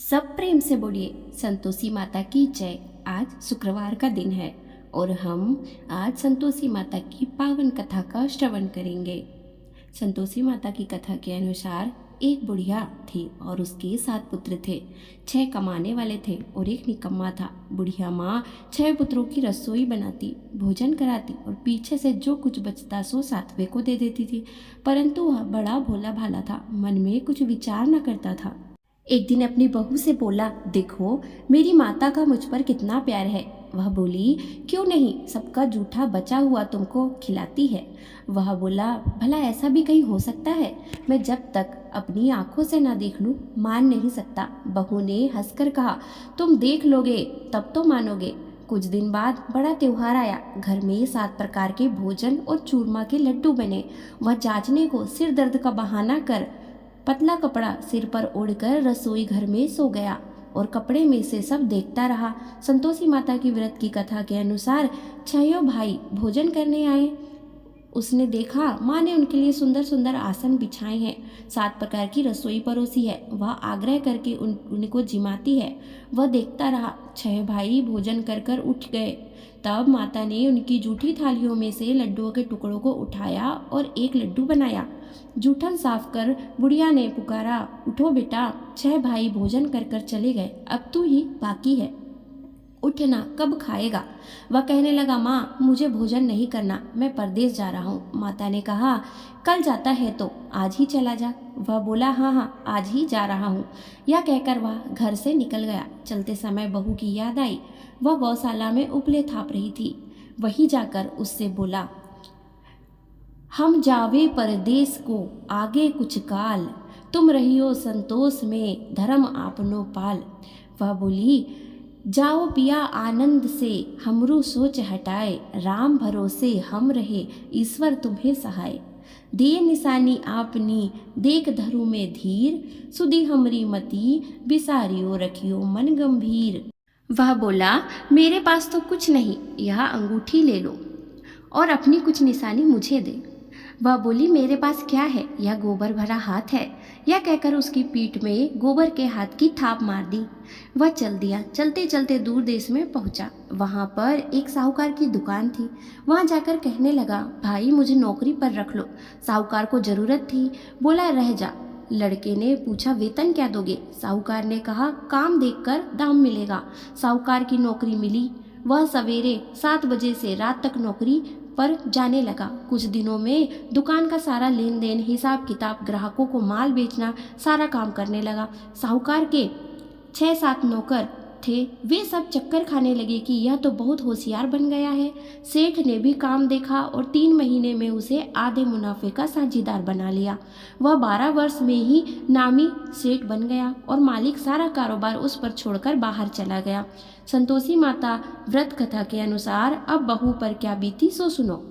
सब प्रेम से बोलिए संतोषी माता की जय। आज शुक्रवार का दिन है और हम आज संतोषी माता की पावन कथा का श्रवण करेंगे। संतोषी माता की कथा के अनुसार एक बुढ़िया थी और उसके 7 पुत्र थे। 6 कमाने वाले थे और एक निकम्मा था। बुढ़िया माँ 6 पुत्रों की रसोई बनाती, भोजन कराती और पीछे से जो कुछ बचता सो 7वें को दे देती थी। परंतु वह बड़ा भोला भाला था, मन में कुछ विचार न करता था। एक दिन अपनी बहू से बोला, देखो मेरी माता का मुझ पर कितना प्यार है। वह बोली, क्यों नहीं, सबका जूठा बचा हुआ तुमको खिलाती है। वह बोला, भला ऐसा भी कहीं हो सकता है? मैं जब तक अपनी आंखों से ना देख लूं मान नहीं सकता। बहू ने हंसकर कहा, तुम देख लोगे तब तो मानोगे। कुछ दिन बाद बड़ा त्योहार आया। घर में 7 प्रकार के भोजन और चूरमा के लड्डू बने। वह जांचने को सिर दर्द का बहाना कर पतला कपड़ा सिर पर ओढ़कर रसोई घर में सो गया और कपड़े में से सब देखता रहा। संतोषी माता की व्रत की कथा के अनुसार 6 भाई भोजन करने आए। उसने देखा माँ ने उनके लिए सुंदर सुंदर आसन बिछाए हैं, 7 प्रकार की रसोई परोसी है। वह आग्रह करके उनको जिमाती है। वह देखता रहा। 6 भाई भोजन कर कर उठ गए। तब माता ने उनकी जूठी थालियों में से लड्डुओं के टुकड़ों को उठाया और एक लड्डू बनाया। जूठन साफ कर बुढ़िया ने पुकारा, उठो बेटा, 6 भाई भोजन कर कर चले गए, अब तू ही बाकी है, उठना, कब खाएगा? वह कहने लगा, माँ मुझे भोजन नहीं करना, मैं परदेश जा रहा हूँ। माता ने कहा, कल जाता है तो आज ही चला जा। वह बोला, हाँ हाँ आज ही जा रहा हूँ। यह कहकर वह घर से निकल गया। चलते समय बहू की याद आई। वह गौशाला में उपले थाप रही थी। वही जाकर उससे बोला, हम जावे परदेश को आगे कुछ काल, तुम रहियो संतोष में धर्म आपनो पाल। वह बोली, जाओ पिया आनंद से हमरू सोच हटाए, राम भरोसे हम रहे ईश्वर तुम्हें सहाय। दे निशानी आपनी देख धरु में धीर, सुधी हमरी मती बिसारियो रखियो मन गंभीर। वह बोला, मेरे पास तो कुछ नहीं, यह अंगूठी ले लो और अपनी कुछ निशानी मुझे दे। वह बोली, मेरे पास क्या है, यह गोबर भरा हाथ है। यह कहकर उसकी पीठ में गोबर के हाथ की थाप मार दी। वह चल दिया। चलते चलते दूर देश में पहुंचा। वहां पर एक साहूकार की दुकान थी। वहां जाकर कहने लगा, भाई मुझे नौकरी पर रख लो। साहूकार को जरूरत थी। बोला, रह जा। लड़के ने पूछा, वेतन क्या दोगे? साहूकार ने कहा, काम देखकर दाम मिलेगा। साहूकार की नौकरी मिली। वह सवेरे 7 बजे से रात तक नौकरी पर जाने लगा। कुछ दिनों में दुकान का सारा लेन देन, हिसाब किताब, ग्राहकों को माल बेचना, सारा काम करने लगा। साहूकार के 6-7 नौकर थे। वे सब चक्कर खाने लगे कि यह तो बहुत होशियार बन गया है। सेठ ने भी काम देखा और 3 महीने में उसे आधे मुनाफे का साझीदार बना लिया। वह 12 वर्ष में ही नामी सेठ बन गया और मालिक सारा कारोबार उस पर छोड़कर बाहर चला गया। संतोषी माता व्रत कथा के अनुसार अब बहू पर क्या बीती सो सुनो।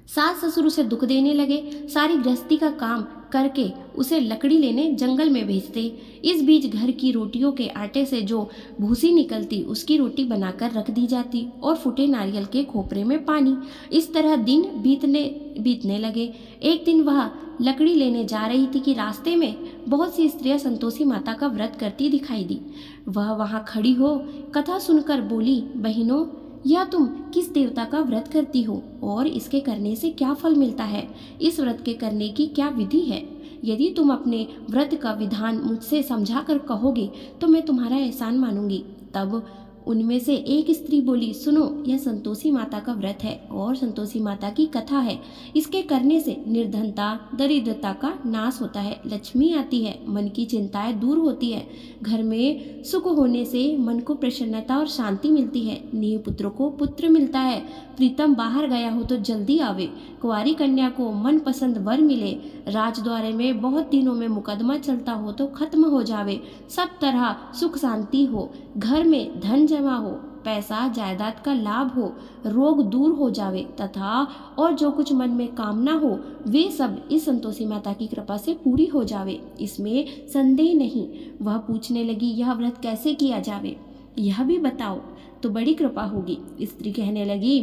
सास ससुर उसे दुख देने लगे। सारी गृहस्थी का काम करके उसे लकड़ी लेने जंगल में भेजते। इस बीच घर की रोटियों के आटे से जो भूसी निकलती उसकी रोटी बनाकर रख दी जाती और फूटे नारियल के खोपरे में पानी। इस तरह दिन बीतने लगे। एक दिन वह लकड़ी लेने जा रही थी कि रास्ते में बहुत सी स्त्रियां संतोषी माता का व्रत करती दिखाई दी। वह वहां खड़ी हो कथा सुनकर बोली, बहनों यह तुम किस देवता का व्रत करती हो और इसके करने से क्या फल मिलता है? इस व्रत के करने की क्या विधि है? यदि तुम अपने व्रत का विधान मुझसे समझा कर कहोगे तो मैं तुम्हारा एहसान मानूंगी। तब उनमें से एक स्त्री बोली, सुनो, यह संतोषी माता का व्रत है और संतोषी माता की कथा है। इसके करने से निर्धनता, दरिद्रता का नाश होता है, लक्ष्मी आती है, मन की चिंताएं दूर होती है, घर में सुख होने से मन को प्रसन्नता और शांति मिलती है, नीव पुत्र को पुत्र मिलता है, प्रीतम बाहर गया हो तो जल्दी आवे, कुंवारी कन्या को मनपसंद वर मिले, राजद्वारे में बहुत दिनों में मुकदमा चलता हो तो खत्म हो जावे, सब तरह सुख शांति हो, घर में धन जमा हो, पैसा जायदाद का लाभ हो, रोग दूर हो जावे तथा और जो कुछ मन में कामना हो वे सब इस संतोषी माता की कृपा से पूरी हो जावे, इसमें संदेह नहीं। वह पूछने लगी, यह व्रत कैसे किया जावे, यह भी बताओ तो बड़ी कृपा होगी। स्त्री कहने लगी,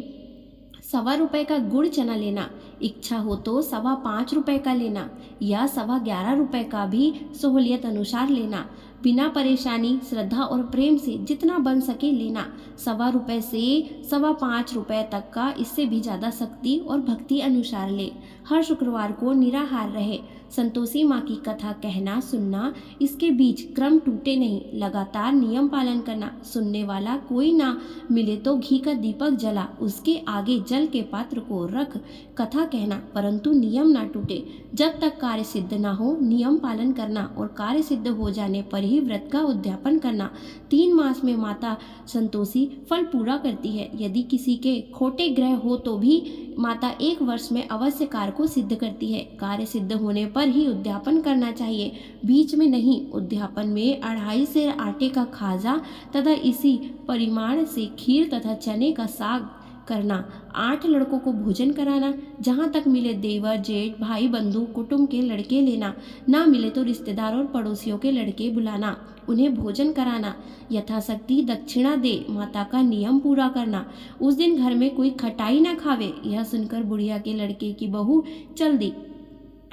₹1.25 का गुड़ चना लेना, इच्छा हो तो ₹5.25 का लेना या ₹11.25 का भी सहूलियत अनुसार लेना। बिना परेशानी, श्रद्धा और प्रेम से जितना बन सके लेना। ₹1.25 से ₹5.25 तक का, इससे भी ज़्यादा शक्ति और भक्ति अनुसार ले। हर शुक्रवार को निराहार रहे। संतोषी माँ की कथा कहना सुनना, इसके बीच क्रम टूटे नहीं, लगातार नियम पालन करना। सुनने वाला कोई ना मिले तो घी का दीपक जला, उसके आगे जल के पात्र को रख कथा कहना, परंतु नियम ना टूटे। जब तक कार्य सिद्ध ना हो नियम पालन करना और कार्य सिद्ध हो जाने पर ही व्रत का उद्यापन करना। 3 मास में माता संतोषी फल पूरा करती है। यदि किसी के खोटे ग्रह हो तो भी माता 1 वर्ष में अवश्य कार्य को सिद्ध करती है। कार्य सिद्ध होने पर ही उद्यापन करना चाहिए, बीच में नहीं। उद्यापन में 2.5 सेर आटे का खाजा तथा इसी परिमाण से खीर तथा चने का साग करना। 8 लड़कों को भोजन कराना। जहाँ तक मिले देवर जेठ भाई बंधु कुटुंब के लड़के लेना, ना मिले तो रिश्तेदार और पड़ोसियों के लड़के बुलाना, उन्हें भोजन कराना। यथाशक्ति दक्षिणा दे, माता का नियम पूरा करना। उस दिन घर में कोई खटाई ना खावे। यह सुनकर बुढ़िया के लड़के की बहू चल दी।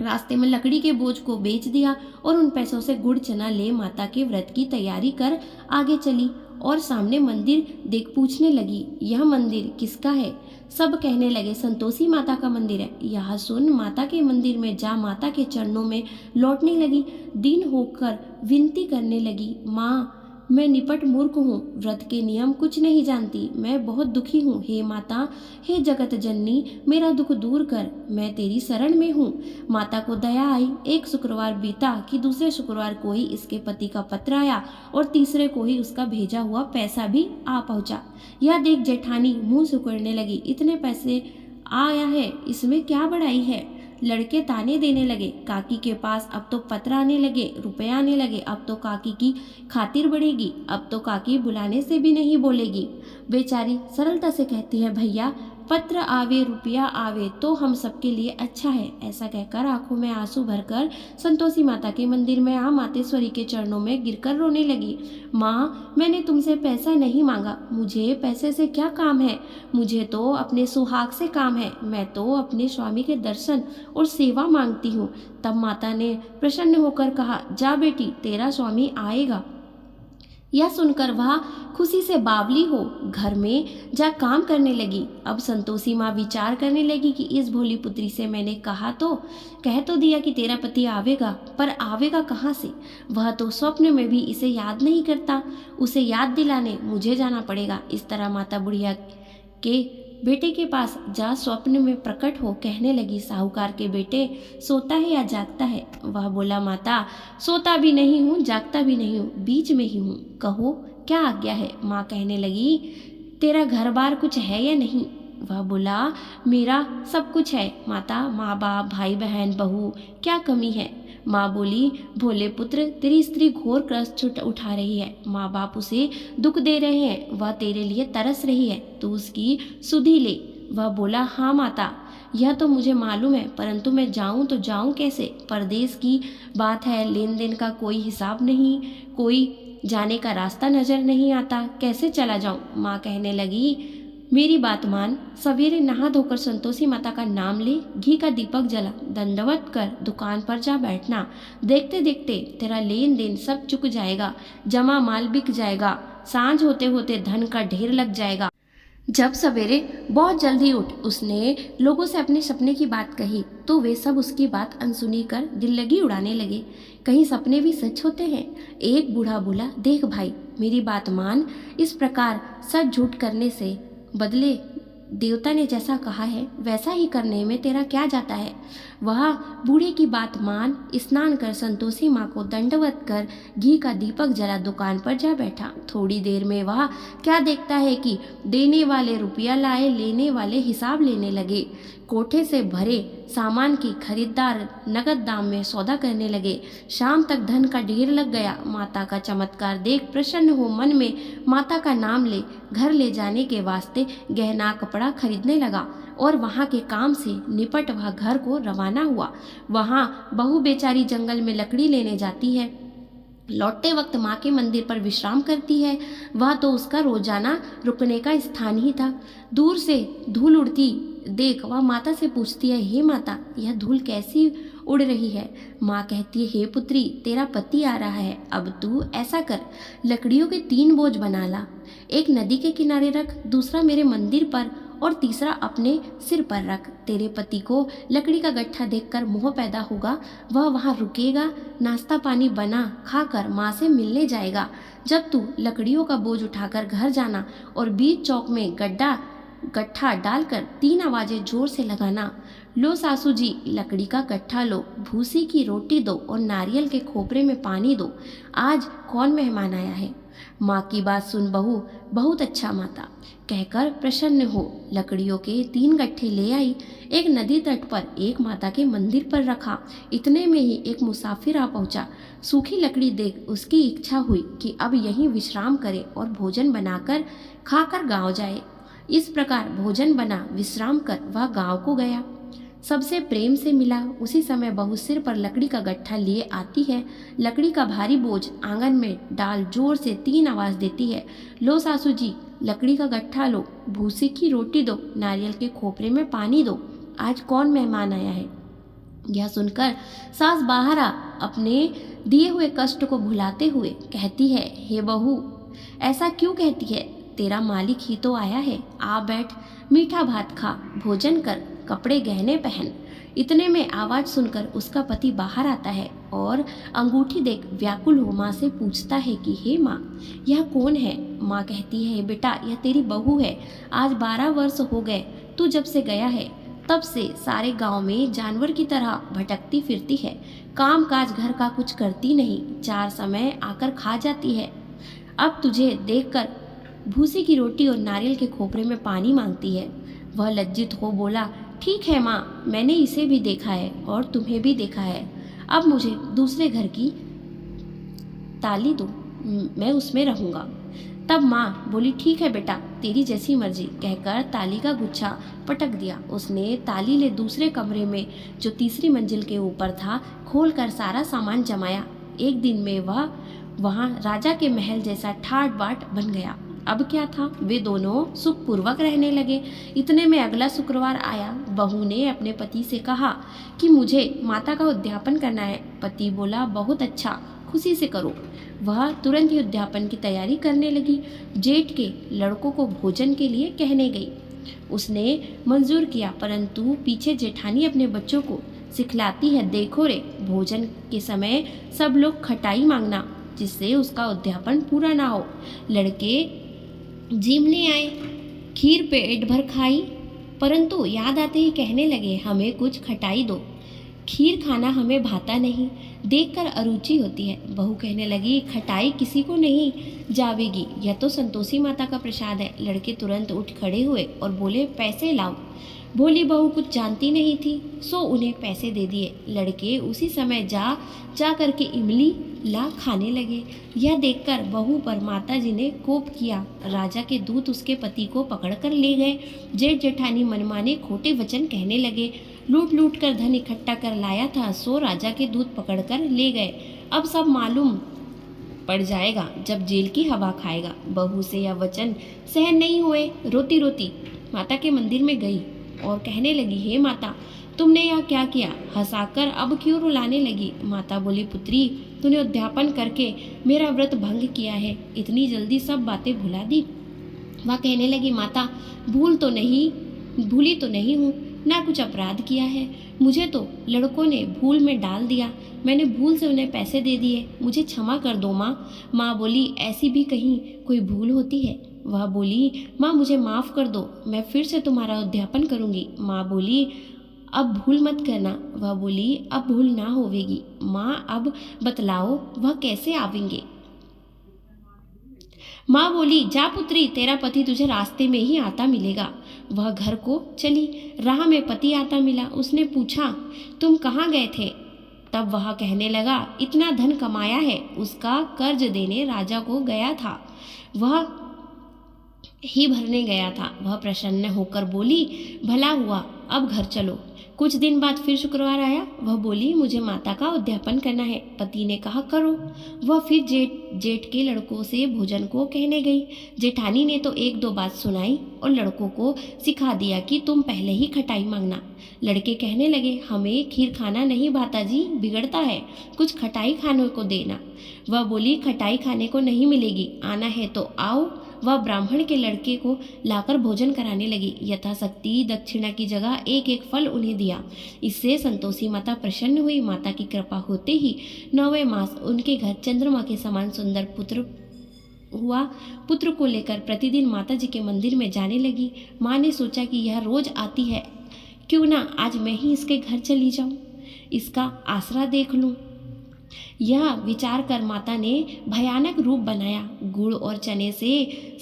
रास्ते में लकड़ी के बोझ को बेच दिया और उन पैसों से गुड़ चना ले माता के व्रत की तैयारी कर आगे चली और सामने मंदिर देख पूछने लगी, यह मंदिर किसका है? सब कहने लगे, संतोषी माता का मंदिर है। यह सुन माता के मंदिर में जा माता के चरणों में लौटने लगी। दिन होकर विनती करने लगी, माँ मैं निपट मूर्ख हूँ, व्रत के नियम कुछ नहीं जानती, मैं बहुत दुखी हूँ। हे माता, हे जगत जननी, मेरा दुख दूर कर, मैं तेरी शरण में हूँ। माता को दया आई। एक शुक्रवार बीता कि दूसरे शुक्रवार को ही इसके पति का पत्र आया और तीसरे को ही उसका भेजा हुआ पैसा भी आ पहुँचा। यह देख जेठानी मुँह सिकुड़ने लगी, इतने पैसे आया है, इसमें क्या बड़ाई है? लड़के ताने देने लगे, काकी के पास अब तो पत्र आने लगे, रुपए आने लगे, अब तो काकी की खातिर बढ़ेगी, अब तो काकी बुलाने से भी नहीं बोलेगी। बेचारी सरलता से कहती है, भैया पत्र आवे रुपया आवे तो हम सबके लिए अच्छा है। ऐसा कहकर आंखों में आंसू भरकर संतोषी माता के मंदिर में आ मातेश्वरी के चरणों में गिरकर रोने लगी। माँ, मैंने तुमसे पैसा नहीं मांगा, मुझे पैसे से क्या काम है? मुझे तो अपने सुहाग से काम है, मैं तो अपने स्वामी के दर्शन और सेवा मांगती हूँ। तब माता ने प्रसन्न होकर कहा, जा बेटी, तेरा स्वामी आएगा। यह सुनकर वह खुशी से बावली हो घर में जा काम करने लगी। अब संतोषी माँ विचार करने लगी कि इस भोली पुत्री से मैंने कह तो दिया कि तेरा पति आवेगा, पर आवेगा कहाँ से? वह तो स्वप्न में भी इसे याद नहीं करता। उसे याद दिलाने मुझे जाना पड़ेगा। इस तरह माता बुढ़िया के बेटे के पास जा स्वप्न में प्रकट हो कहने लगी, साहूकार के बेटे, सोता है या जागता है? वह बोला, माता सोता भी नहीं हूँ जागता भी नहीं हूँ, बीच में ही हूँ, कहो क्या आज्ञा है? माँ कहने लगी, तेरा घर बार कुछ है या नहीं? वह बोला, मेरा सब कुछ है माता, माँ बाप भाई बहन बहू, क्या कमी है? माँ बोली, भोले पुत्र, तेरी स्त्री घोर कष्ट उठा रही है, माँ बाप उसे दुख दे रहे हैं, वह तेरे लिए तरस रही है, तू उसकी सुधि ले। वह बोला, हाँ माता, यह तो मुझे मालूम है, परंतु मैं जाऊं तो जाऊं कैसे? परदेश की बात है, लेन देन का कोई हिसाब नहीं, कोई जाने का रास्ता नजर नहीं आता, कैसे चला जाऊं? माँ कहने लगी, मेरी बात मान, सवेरे नहा धोकर संतोषी माता का नाम ले, घी का दीपक जला, दंडवत कर दुकान पर जा बैठना। देखते देखते तेरा लेन देन सब चुक जाएगा, जमा माल बिक जाएगा, सांझ होते होते धन का ढेर लग जाएगा। जब सवेरे बहुत जल्दी उठ उसने लोगों से अपने सपने की बात कही तो वे सब उसकी बात अनसुनी कर दिल लगी उड़ाने लगे। कहीं सपने भी सच होते हैं? एक बूढ़ा बोला, देख भाई, मेरी बात मान, इस प्रकार सच झूठ करने से बदले देवता ने जैसा कहा है वैसा ही करने में तेरा क्या जाता है? वह बूढ़े की बात मान, स्नान कर संतोषी माँ को दंडवत कर घी का दीपक जला दुकान पर जा बैठा। थोड़ी देर में वह क्या देखता है कि देने वाले रुपया लाए, लेने वाले हिसाब लेने लगे। कोठे से भरे सामान की खरीदार नगद दाम में सौदा करने लगे। शाम तक धन का ढेर लग गया। माता का चमत्कार देख प्रसन्न हो मन में माता का नाम ले घर ले जाने के वास्ते गहना कपड़ा खरीदने लगा और वहाँ के काम से निपट वह घर को रवाना हुआ। वहाँ बहू बेचारी जंगल में लकड़ी लेने जाती है। लौटते वक्त माँ के मंदिर पर विश्राम करती है। वह तो उसका रोजाना रुकने का स्थान ही था। दूर से धूल उड़ती देख वह माता से पूछती है, हे माता, यह धूल कैसी उड़ रही है? माँ कहती है, हे पुत्री, तेरा पति आ रहा है। अब तू ऐसा कर, लकड़ियों के 3 बोझ बना ला। एक नदी के किनारे रख, दूसरा मेरे मंदिर पर और तीसरा अपने सिर पर रख। तेरे पति को लकड़ी का गट्ठा देखकर मोह पैदा होगा। वह वहाँ रुकेगा, नाश्ता पानी बना खाकर माँ से मिलने जाएगा। जब तू लकड़ियों का बोझ उठाकर घर जाना और बीच चौक में गट्ठा डालकर 3 आवाजें जोर से लगाना, लो सासू जी, लकड़ी का गट्ठा लो, भूसी की रोटी दो और नारियल के खोपरे में पानी दो। आज कौन मेहमान आया है? माँ की बात सुन बहू, बहुत अच्छा माता कहकर प्रसन्न हो लकड़ियों के 3 गट्ठे ले आई। एक नदी तट पर एक माता के मंदिर पर रखा। इतने में ही एक मुसाफिर आ पहुंचा। सूखी लकड़ी देख उसकी इच्छा हुई कि अब यहीं विश्राम करे और भोजन बनाकर खाकर गांव जाए। इस प्रकार भोजन बना विश्राम कर वह गांव को गया। सबसे प्रेम से मिला। उसी समय बहू सिर पर लकड़ी का गट्ठा लिए आती है। लकड़ी का भारी बोझ आंगन में डाल जोर से 3 आवाज देती है, लो सासू जी, लकड़ी का गट्ठा लो, भूसी की रोटी दो, नारियल के खोपरे में पानी दो। आज कौन मेहमान आया है? यह सुनकर सास बाहर आ अपने दिए हुए कष्ट को भुलाते हुए कहती है, हे बहू, ऐसा क्यों कहती है? तेरा मालिक ही तो आया है। आ बैठ, मीठा भात खा, भोजन कर, कपड़े गहने पहन। इतने में आवाज सुनकर उसका पति बाहर आता है और अंगूठी देख व्याकुल हो माँ से पूछता है कि हे माँ, यह कौन है? माँ कहती है, बेटा, यह तेरी बहू है। आज 12 वर्ष हो गए तू जब से गया है, तब से सारे गांव में जानवर की तरह भटकती फिरती है। काम काज घर का कुछ करती नहीं, 4 समय आकर खा जाती है। अब तुझे देखकर भूसी की रोटी और नारियल के खोपरे में पानी मांगती है। वह लज्जित हो बोला, ठीक है माँ, मैंने इसे भी देखा है और तुम्हें भी देखा है। अब मुझे दूसरे घर की ताली दो, मैं उसमें रहूँगा। तब माँ बोली, ठीक है बेटा, तेरी जैसी मर्जी, कहकर ताली का गुच्छा पटक दिया। उसने ताली ले दूसरे कमरे में जो तीसरी मंजिल के ऊपर था खोलकर सारा सामान जमाया। एक दिन में वह वहाँ राजा के महल जैसा ठाट बाट बन गया। अब क्या था, वे दोनों सुखपूर्वक रहने लगे। इतने में अगला शुक्रवार आया। बहू ने अपने पति से कहा कि मुझे माता का उद्यापन करना है। पति बोला, बहुत अच्छा, खुशी से करो। वह तुरंत ही उद्यापन की तैयारी करने लगी। जेठ के लड़कों को भोजन के लिए कहने गई। उसने मंजूर किया, परंतु पीछे जेठानी अपने बच्चों को सिखलाती है, देखो रे, भोजन के समय सब लोग खटाई मांगना, जिससे उसका उद्यापन पूरा ना हो। लड़के जीमने आए, खीर पेट भर खाई, परंतु याद आते ही कहने लगे, हमें कुछ खटाई दो, खीर खाना हमें भाता नहीं, देखकर अरुचि होती है। बहू कहने लगी, खटाई किसी को नहीं जावेगी, यह तो संतोषी माता का प्रसाद है। लड़के तुरंत उठ खड़े हुए और बोले, पैसे लाओ। भोली बहू कुछ जानती नहीं थी, सो उन्हें पैसे दे दिए। लड़के उसी समय जा करके इमली ला खाने लगे। यह देखकर बहू पर माता जी ने कोप किया। राजा के दूत उसके पति को पकड़कर ले गए। जेठ जेठानी मनमाने खोटे वचन कहने लगे। लूट लूट कर धन इकट्ठा कर लाया था, सो राजा के दूत पकड़कर ले गए। अब सब मालूम पड़ जाएगा जब जेल की हवा खाएगा। बहू से यह वचन सहन नहीं हुए। रोती रोती माता के मंदिर में गई और कहने लगी, हे माता, तुमने यह क्या किया? हंसाकर अब क्यों रुलाने लगी? माता बोली, पुत्री, तूने उद्यापन करके मेरा व्रत भंग किया है, इतनी जल्दी सब बातें भुला दी। वह कहने लगी, माता, भूली तो नहीं हूँ, ना कुछ अपराध किया है। मुझे तो लड़कों ने भूल में डाल दिया, मैंने भूल से उन्हें पैसे दे दिए, मुझे क्षमा कर दो माँ। माँ बोली, ऐसी भी कहीं कोई भूल होती है? वह बोली, माँ, मुझे माफ़ कर दो, मैं फिर से तुम्हारा उद्यापन करूँगी। माँ बोली, अब भूल मत करना। वह बोली, अब भूल ना होवेगी। माँ, अब बतलाओ वह कैसे आवेंगे? माँ बोली, जा पुत्री, तेरा पति तुझे रास्ते में ही आता मिलेगा। वह घर को चली। राह में पति आता मिला। उसने पूछा, तुम कहाँ गए थे? तब वह कहने लगा, इतना धन कमाया है, उसका कर्ज देने राजा को गया था, वह ही भरने गया था। वह प्रसन्न होकर बोली, भला हुआ, अब घर चलो। कुछ दिन बाद फिर शुक्रवार आया। वह बोली, मुझे माता का उद्यापन करना है। पति ने कहा, करो। वह फिर जेठ के लड़कों से भोजन को कहने गई। जेठानी ने तो एक दो बात सुनाई और लड़कों को सिखा दिया कि तुम पहले ही खटाई मांगना। लड़के कहने लगे, हमें खीर खाना नहीं भाता जी, बिगड़ता है, कुछ खटाई खाने को देना। वह बोली, खटाई खाने को नहीं मिलेगी, आना है तो आओ। वह ब्राह्मण के लड़के को लाकर भोजन कराने लगी। यथाशक्ति दक्षिणा की जगह एक एक फल उन्हें दिया। इससे संतोषी माता प्रसन्न हुई। माता की कृपा होते ही 9वें मास उनके घर चंद्रमा के समान सुंदर पुत्र हुआ। पुत्र को लेकर प्रतिदिन माता जी के मंदिर में जाने लगी। माँ ने सोचा कि यह रोज आती है, क्यों ना आज मैं ही इसके घर चली जाऊं, इसका आसरा देख लूं। यह विचार कर माता ने भयानक रूप बनाया। गुड़ और चने से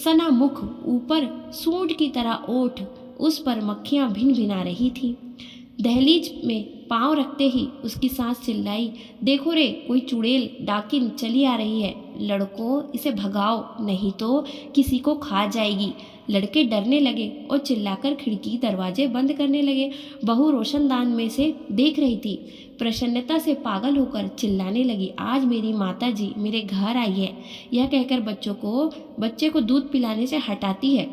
सना मुख, ऊपर सूंड की तरह ओठ, उस पर मक्खियां भिन भिना रही थी। दहलीज में पांव रखते ही उसकी सास चिल्लाई, देखो रे, कोई चुड़ैल डाकिन चली आ रही है, लड़कों इसे भगाओ, नहीं तो किसी को खा जाएगी। लड़के डरने लगे और चिल्लाकर खिड़की दरवाजे बंद करने लगे। बहू रोशनदान में से देख रही थी। प्रसन्नता से पागल होकर चिल्लाने लगी, आज मेरी माता जी मेरे घर आई है। यह कहकर बच्चे को दूध पिलाने से हटाती है।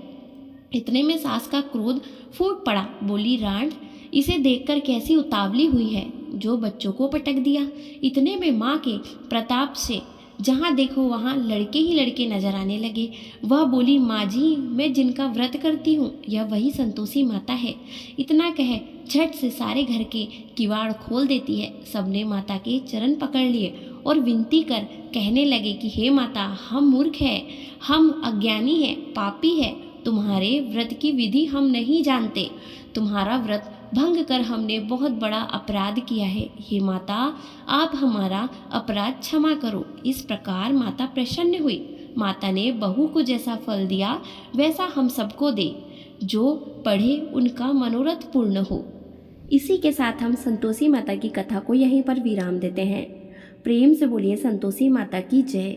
इतने में सास का क्रोध फूट पड़ा। बोली, रांड, इसे देखकर कैसी उतावली हुई है, जो बच्चों को पटक दिया। इतने में माँ के प्रताप से जहाँ देखो वहाँ लड़के ही लड़के नजर आने लगे। वह बोली, माँ जी, मैं जिनका व्रत करती हूँ यह वही संतोषी माता है। इतना कह झट से सारे घर के किवाड़ खोल देती है। सबने माता के चरण पकड़ लिए और विनती कर कहने लगे कि हे माता, हम मूर्ख हैं, हम अज्ञानी हैं, पापी हैं, तुम्हारे व्रत की विधि हम नहीं जानते। तुम्हारा व्रत भंग कर हमने बहुत बड़ा अपराध किया है। हे माता, आप हमारा अपराध क्षमा करो। इस प्रकार माता प्रसन्न हुई। माता ने बहू को जैसा फल दिया वैसा हम सबको दे, जो पढ़े उनका मनोरथ पूर्ण हो। इसी के साथ हम संतोषी माता की कथा को यहीं पर विराम देते हैं। प्रेम से बोलिए संतोषी माता की जय।